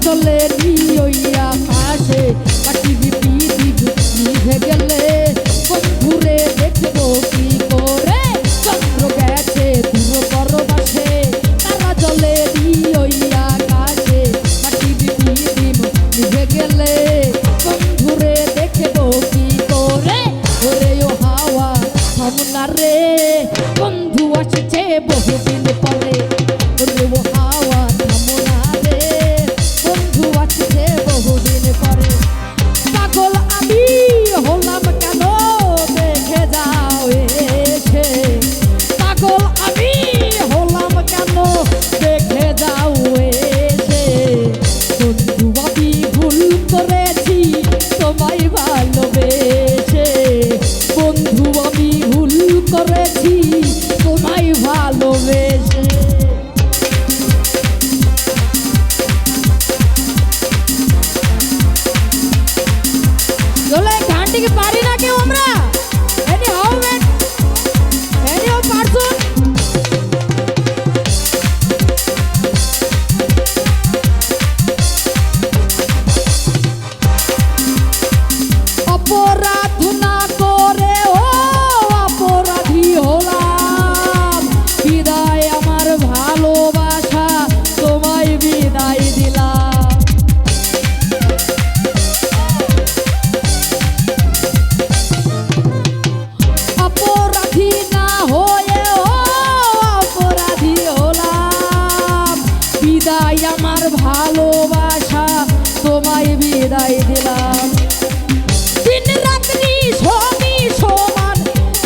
চলে নিয়া কাশে কাটিবি পিদিব নিভে গেলে বন্ধুরে দেখবো কি করে চন্দ্র গেছে দূর পরবাসে তারা জলে নিয়া কাশে কাটিবি পিদিব নিভে গেলে বন্ধুরে দেখবো কি করে ওরে ও হাওয়া থামনা রে বন্ধু আসছে বহুদিন পরে ওরে ও হাওয়া থামনা রে বন্ধু আসছে বহুদিন পরে পাগল আমি হলাম কেন দেখে যাও এসে পাগল আমি হলাম কেন দেখে যাও এসে বন্ধু আমি ভুল করেছি তোমায় ভালোবেসে বন্ধু আমি ভুল করেছি তোমায় ভালোবেসে চলে গানটিকে পারি না কেউ আমরা any how man any how person অপরাধ না করে ও অপরাধী হলাম বিদায় আমার ভালোবাসা তোমায় বিদায় দিলাম অপরাধী না হয়ে ও অপরাধী হলাম বিদায় আমার ভালোবাসা তোমায় বিদায় দিলাম দিন রাত্রি সবই সমান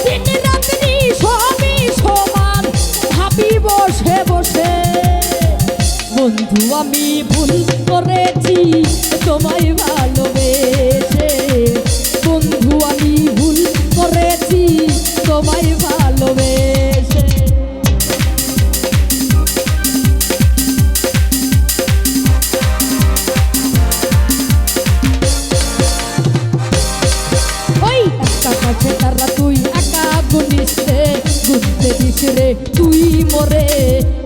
দিন রাত্রি সবই সমান ভাবি বসে বসে বন্ধু আমি ভুল করেছি তোমায় ভালোবেসে বন্ধু আমি ভুল করেছি তোমায় ভালোবেসে ওই একা কাছে তারা তুই একা গুনিস রে গুনতে দিস রে তুই মরে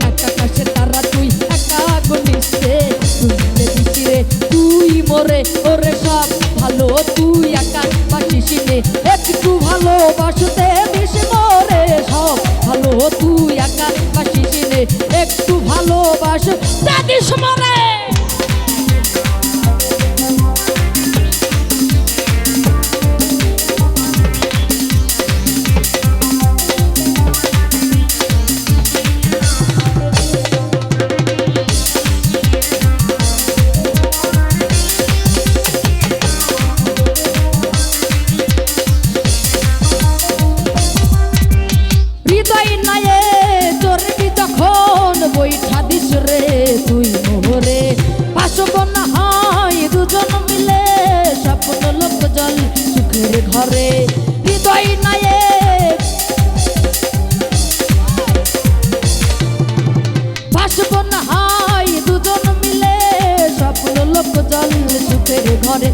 একা কাছে তারা তুই একা গুনিস রে গুনতে দিস রে তুই মরে ওরে সব ভালো তুই একা বাসিস নে একটু ভালোবাসতে দিস মরে সব ভালো তুই একা বাসিস নে একটু ভালোবাসতে দিস মরে হৃদয় নায়ে চরবি যখন বৈঠা দিস রে তুই মোহরে পাশব না হয় দুজন মিলে স্বপ্ন লোক জল সুখের ঘরে হৃদয় নায়ে পাশব না হয় দুজন মিলে স্বপ্ন লোক জল সুখের ঘরে